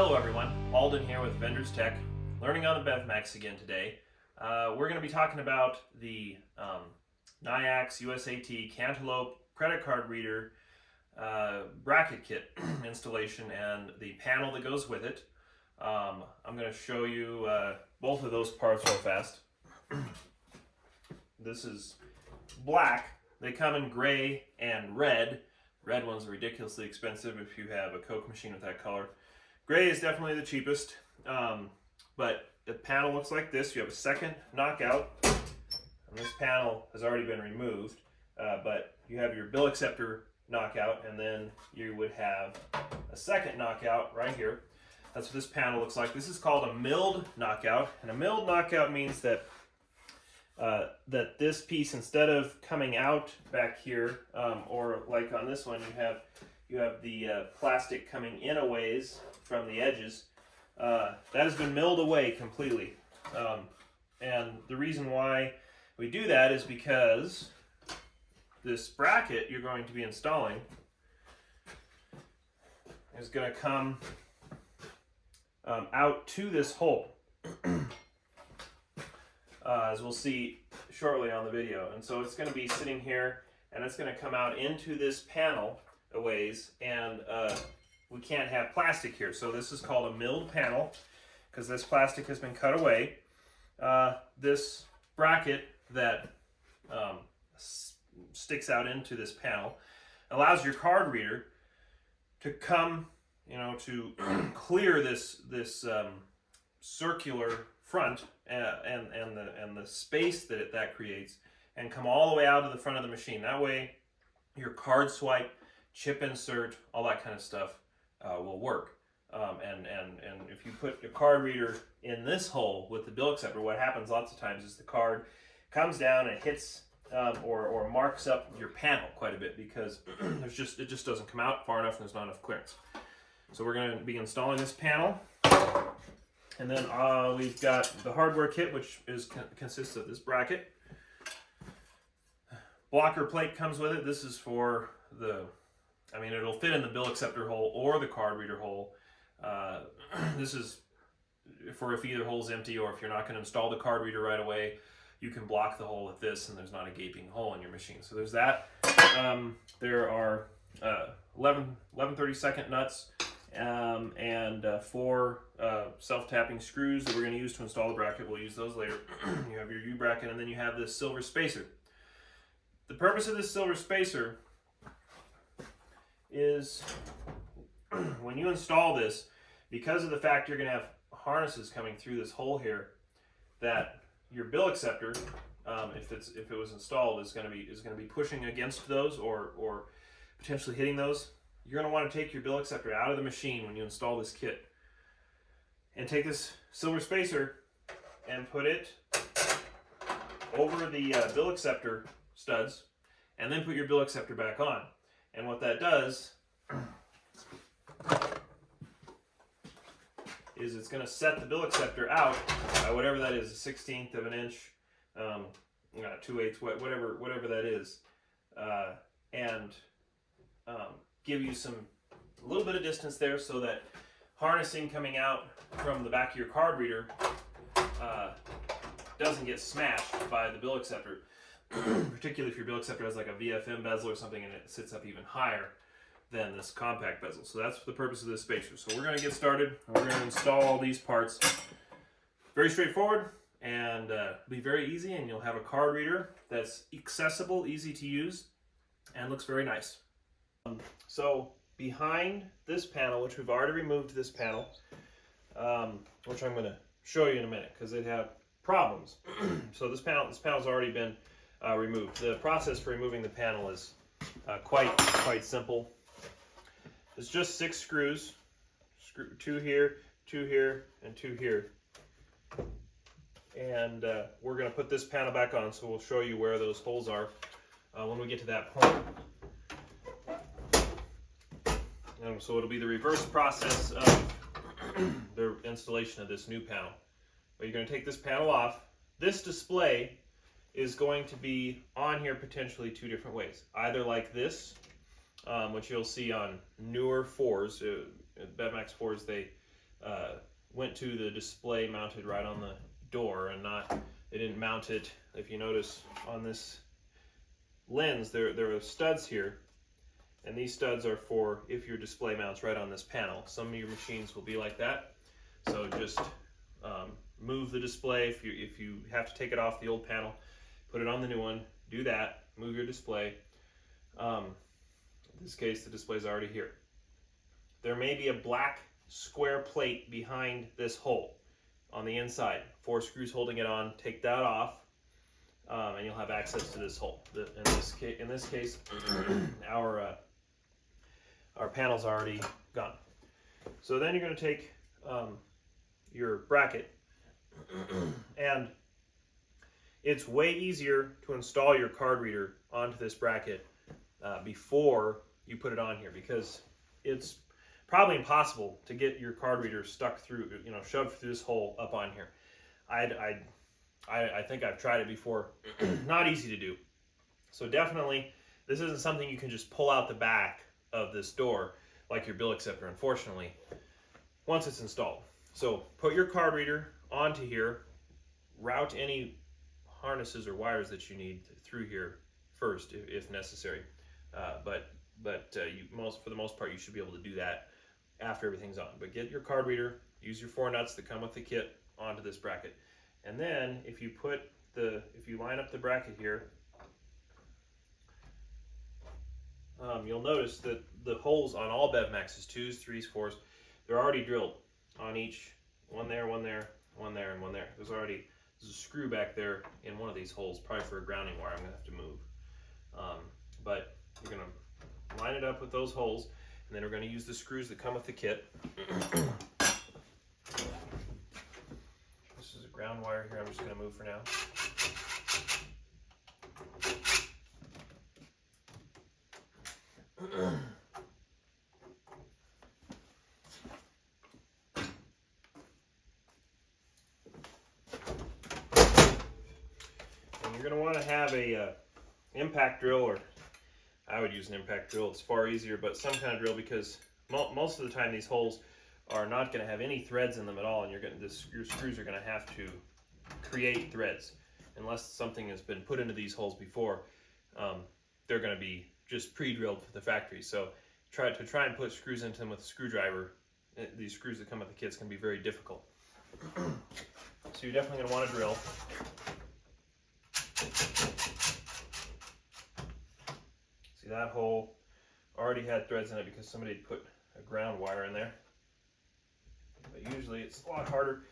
Hello everyone, Alden here with Vendors Tech, learning on the BevMax again today. We're going to be talking about the Nayax USAT Cantaloupe credit card reader bracket kit installation and the panel that goes with it. I'm going to show you both of those parts real fast. This is black. They come in gray and red. Red ones are ridiculously expensive if you have a Coke machine with that color. Gray is definitely the cheapest, but the panel looks like this. You have a second knockout, and this panel has already been removed, but you have your bill acceptor knockout, and then you would have a second knockout right here. That's what this panel looks like. This is called a milled knockout, and a milled knockout means that that this piece, instead of coming out back here, or like on this one, you have the plastic coming in a ways from the edges. That has been milled away completely, and the reason why we do that is because this bracket you're going to be installing is going to come out to this hole. As we'll see shortly on the video. And so it's going to be sitting here, and it's going to come out into this panel a ways, and we can't have plastic here. So this is called a milled panel because this plastic has been cut away. This bracket that sticks out into this panel allows your card reader to come, to clear this circular front and the space that creates, and come all the way out to the front of the machine. That way your card swipe, chip insert, all that kind of stuff will work. And if you put your card reader in this hole with the bill acceptor, what happens lots of times is the card comes down and hits or marks up your panel quite a bit because it just doesn't come out far enough and there's not enough clearance. So we're going to be installing this panel. And then we've got the hardware kit, which consists of this bracket. Blocker plate comes with it. This is for it'll fit in the bill acceptor hole or the card reader hole. This is for if either hole's empty, or if you're not going to install the card reader right away, you can block the hole with this and there's not a gaping hole in your machine. So there's that. There are 11 32nd nuts. And 4 self-tapping screws that we're going to use to install the bracket. We'll use those later. You have your U-bracket, and then you have this silver spacer. The purpose of this silver spacer is when you install this, because of the fact you're going to have harnesses coming through this hole here, that your bill acceptor, if it was installed, is going to be pushing against those or potentially hitting those. You're going to want to take your bill acceptor out of the machine when you install this kit, and take this silver spacer and put it over the bill acceptor studs, and then put your bill acceptor back on. And what that does is it's going to set the bill acceptor out by whatever that is, a 1/16 of an inch, 2/8, whatever that is, and give you a little bit of distance there so that harnessing coming out from the back of your card reader doesn't get smashed by the bill acceptor, particularly if your bill acceptor has like a VFM bezel or something and it sits up even higher than this compact bezel. So that's the purpose of this spacer. So we're going to get started, and we're going to install all these parts. Very straightforward, and be very easy, and you'll have a card reader that's accessible, easy to use, and looks very nice. So behind this panel, which we've already removed this panel, which I'm going to show you in a minute because they have problems. So this panel's already been removed. The process for removing the panel is quite simple. It's just 6 screws, 2 here, 2 here, and 2 here. And we're going to put this panel back on, so we'll show you where those holes are when we get to that point. So it'll be the reverse process of the installation of this new panel. But you're going to take this panel off. This display is going to be on here potentially 2 different ways. Either like this, which you'll see on newer 4s, BevMax 4s, went to the display mounted right on the door, and they didn't mount it. If you notice on this lens, there are studs here, and these studs are for if your display mounts right on this panel. Some of your machines will be like that, so just move the display. If you have to take it off the old panel, put it on the new one, do that, move your display. In this case, the display is already here. There may be a black square plate behind this hole on the inside. 4 screws holding it on. Take that off, and you'll have access to this hole. In this case, our panel's already gone. So then you're going to take your bracket, and it's way easier to install your card reader onto this bracket before you put it on here, because it's probably impossible to get your card reader stuck through, shoved through this hole up on here. I think I've tried it before. Not easy to do. So definitely, this isn't something you can just pull out the back of this door like your bill acceptor, unfortunately, once it's installed. So put your card reader onto here, route any harnesses or wires that you need through here first if necessary. But for the most part, you should be able to do that after everything's on. But get your card reader, use your 4 nuts that come with the kit onto this bracket. And then if you line up the bracket here, you'll notice that the holes on all BevMaxes, 2s, 3s, 4s, they're already drilled on each. One there, one there, one there, and one there. There's a screw back there in one of these holes, probably for a grounding wire I'm going to have to move. But you're going to line it up with those holes, and then we're going to use the screws that come with the kit. This is a ground wire here I'm just going to move for now. And you're going to want to have a impact drill, or I would use an impact drill. It's far easier, but some kind of drill, because most of the time these holes are not going to have any threads in them at all, and your screws are going to have to create threads. Unless something has been put into these holes before, they're going to be just pre-drilled for the factory. So try and put screws into them with a screwdriver. These screws that come with the kits can be very difficult. So you're definitely going to want to drill. See, that hole already had threads in it because somebody had put a ground wire in there. But usually it's a lot harder.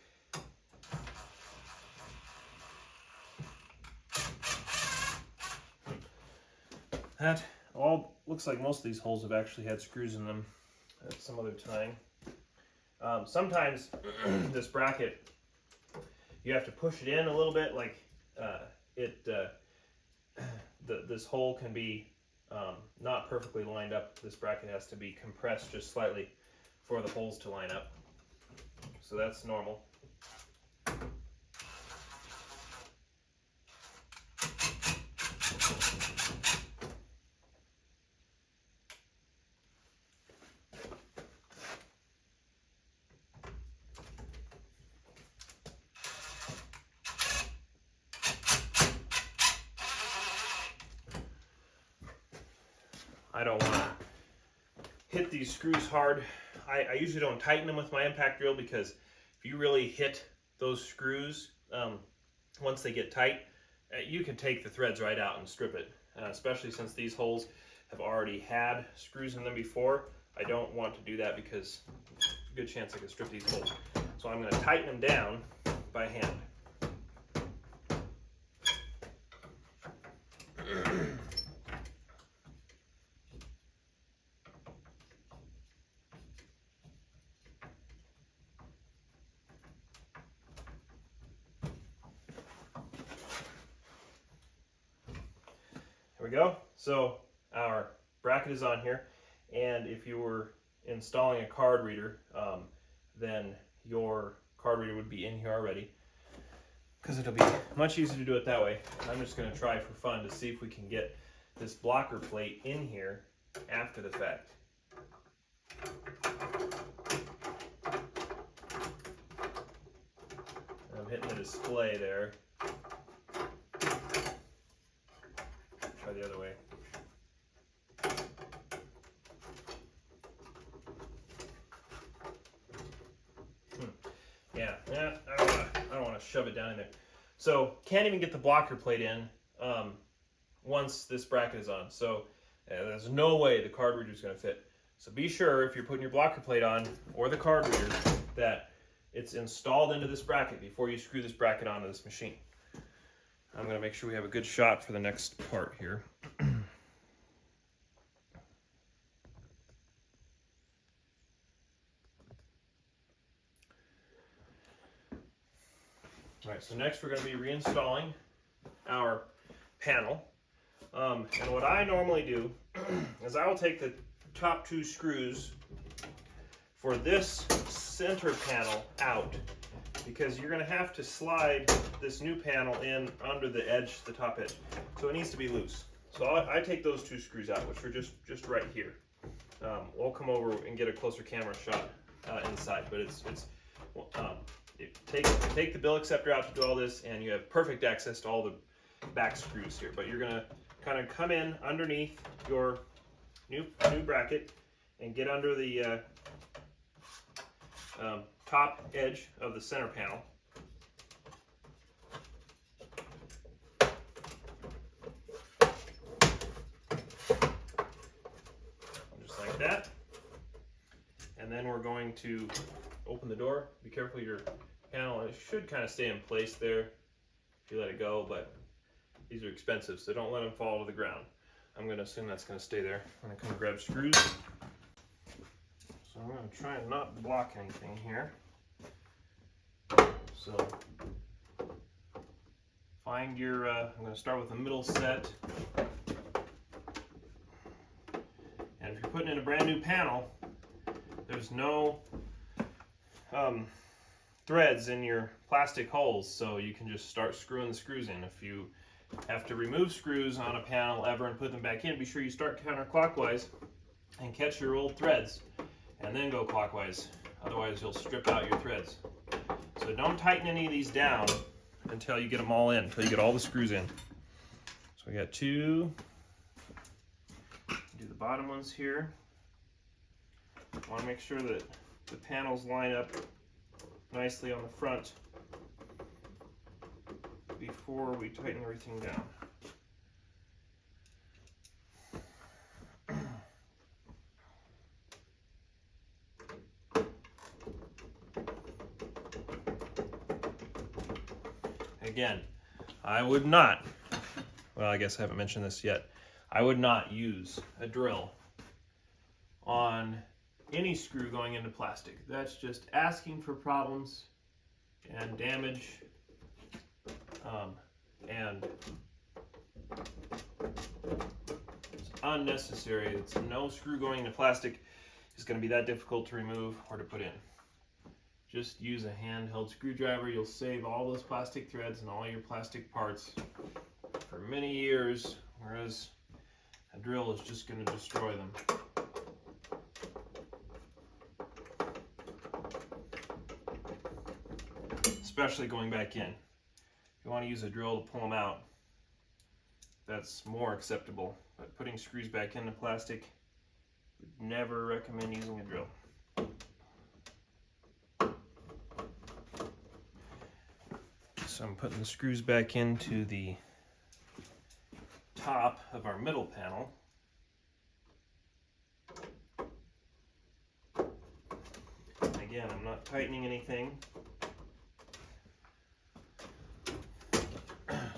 That all looks like most of these holes have actually had screws in them at some other time. Sometimes this bracket, you have to push it in a little bit, like this hole can be not perfectly lined up. This bracket has to be compressed just slightly for the holes to line up. So that's normal. I don't want to hit these screws hard. I usually don't tighten them with my impact drill, because if you really hit those screws, once they get tight, you can take the threads right out and strip it. Especially since these holes have already had screws in them before. I don't want to do that, because there's a good chance I could strip these holes. So I'm going to tighten them down by hand. There we go. So our bracket is on here, and if you were installing a card reader, then your card reader would be in here already, because it'll be much easier to do it that way. I'm just going to try for fun to see if we can get this blocker plate in here after the fact. I'm hitting the display there. Try the other way. Yeah, I don't want to shove it down in there. So can't even get the blocker plate in once this bracket is on. So there's no way the card reader is going to fit. So be sure if you're putting your blocker plate on or the card reader that it's installed into this bracket before you screw this bracket onto this machine. I'm going to make sure we have a good shot for the next part here. All right, so next we're going to be reinstalling our panel. And what I normally do is I will take the top 2 screws for this center panel out, because you're going to have to slide this new panel in under the edge, the top edge. So it needs to be loose. So I take those 2 screws out, which are just right here. We'll come over and get a closer camera shot inside, but take the bill acceptor out to do all this, and you have perfect access to all the back screws here. But you're going to kind of come in underneath your new bracket and get under the top edge of the center panel. Just like that. And then we're going to open the door. Be careful your panel, it should kind of stay in place there if you let it go, but these are expensive, so don't let them fall to the ground. I'm going to assume that's going to stay there. I'm going to come grab screws. So I'm going to try and not block anything here. So find your, I'm going to start with the middle set. And if you're putting in a brand new panel, there's no threads in your plastic holes, so you can just start screwing the screws in. If you have to remove screws on a panel ever and put them back in, be sure you start counterclockwise and catch your old threads and then go clockwise. Otherwise you'll strip out your threads. So don't tighten any of these down until you get them all in, until you get all the screws in. So we got 2. Do the bottom ones here. I want to make sure that the panels line up nicely on the front before we tighten everything down. Again, I would not, well, I guess I haven't mentioned this yet, I would not use a drill on any screw going into plastic. That's just asking for problems and damage, and it's unnecessary. It's no screw going into plastic is going to be that difficult to remove or to put in. Just use a handheld screwdriver. You'll save all those plastic threads and all your plastic parts for many years, whereas a drill is just going to destroy them. Especially going back in. If you want to use a drill to pull them out, that's more acceptable. But putting screws back into plastic, would never recommend using a drill. So I'm putting the screws back into the top of our middle panel. Again, I'm not tightening anything. So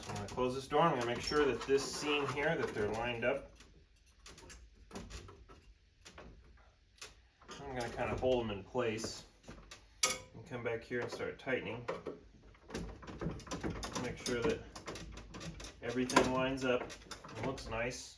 I'm going to close this door. I'm going to make sure that this seam here, that they're lined up. I'm going to kind of hold them in place and come back here and start tightening. Make sure that everything lines up and looks nice.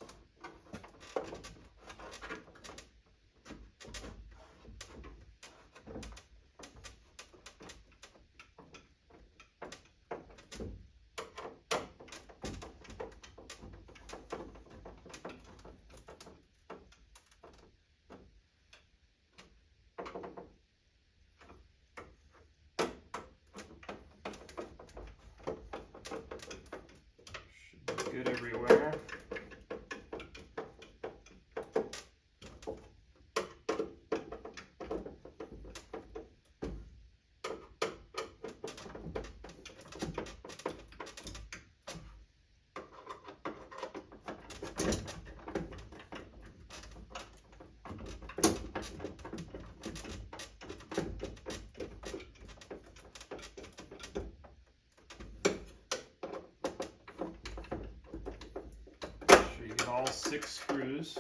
6 screws.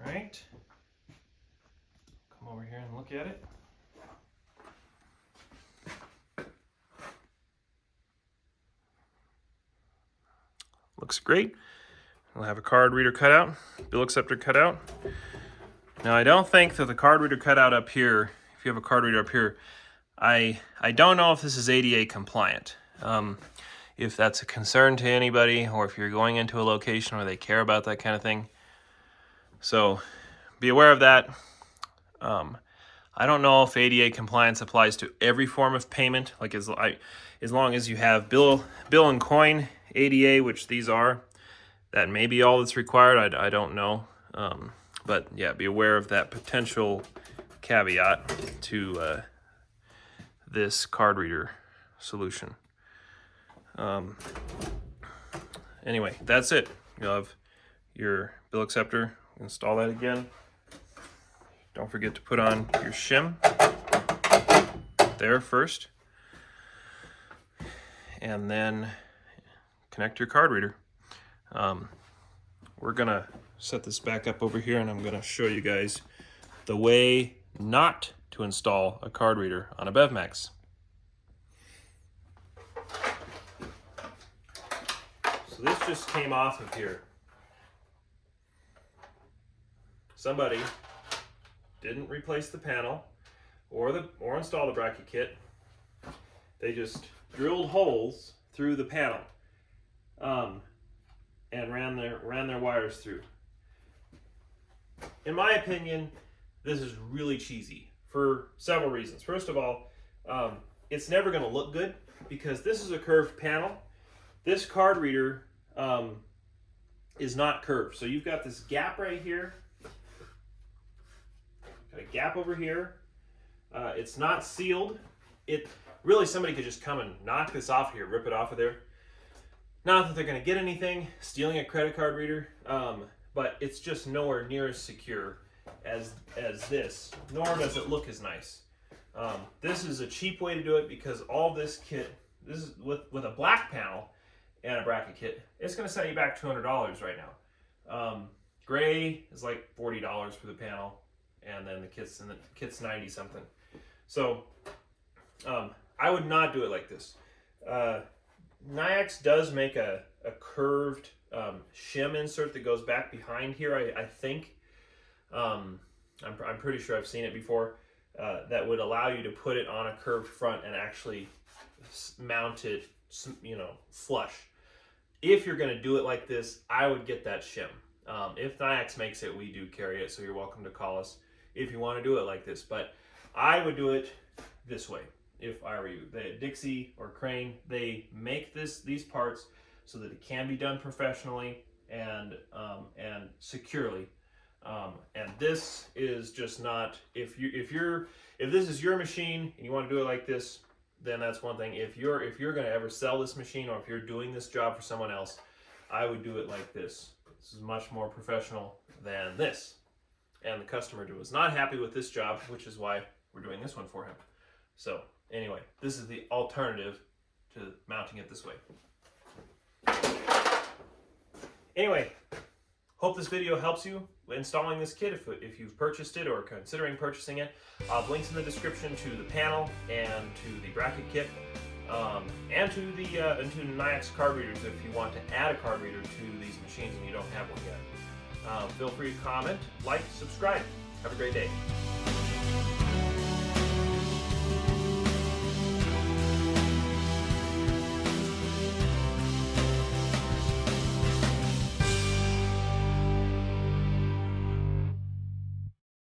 Alright. Come over here and look at it. Looks great. We'll have a card reader cutout, bill acceptor cutout. Now I don't think that the card reader cutout up here, if you have a card reader up here, I don't know if this is ADA compliant. If that's a concern to anybody, or if you're going into a location where they care about that kind of thing. So be aware of that. I don't know if ADA compliance applies to every form of payment, like as long as you have bill and coin ADA, which these are, that may be all that's required. I don't know. But yeah, be aware of that potential caveat to this card reader solution. Anyway, that's it. You'll have your bill acceptor. Install that again. Don't forget to put on your shim there first, and then connect your card reader. We're gonna set this back up over here, and I'm gonna show you guys the way not to install a card reader on a BevMax. So this just came off of here. Somebody didn't replace the panel or install the bracket kit. They just drilled holes through the panel and ran their wires through. In my opinion, this is really cheesy for several reasons. First of all, it's never going to look good because this is a curved panel. This card reader is not curved. So you've got this gap right here. Got a gap over here. It's not sealed. It really, somebody could just come and knock this off here, rip it off of there. Not that they're going to get anything stealing a credit card reader, but it's just nowhere near as secure as this, nor does it look as nice. This is a cheap way to do it because all this kit, this is with a black panel and a bracket kit, it's going to set you back $200 right now. Gray is like $40 for the panel, and then the kit's 90 something. So I would not do it like this. Nayax does make a curved shim insert that goes back behind here, I think. I'm pretty sure I've seen it before. That would allow you to put it on a curved front and actually mount it, flush. If you're going to do it like this, I would get that shim. If Nayax makes it, we do carry it, so you're welcome to call us if you want to do it like this. But I would do it this way if I were you. Dixie or Crane, they make these parts so that it can be done professionally and securely. And this is just not, if this is your machine and you want to do it like this, then that's one thing. If you're going to ever sell this machine, or if you're doing this job for someone else, I would do it like this. This is much more professional than this. And the customer was not happy with this job, which is why we're doing this one for him. So anyway, this is the alternative to mounting it this way. Anyway, hope this video helps you installing this kit if you've purchased it or considering purchasing it. I'll have links in the description to the panel and to the bracket kit, and to the Nayax card readers if you want to add a card reader to these machines and you don't have one yet. Feel free to comment, like, subscribe. Have a great day.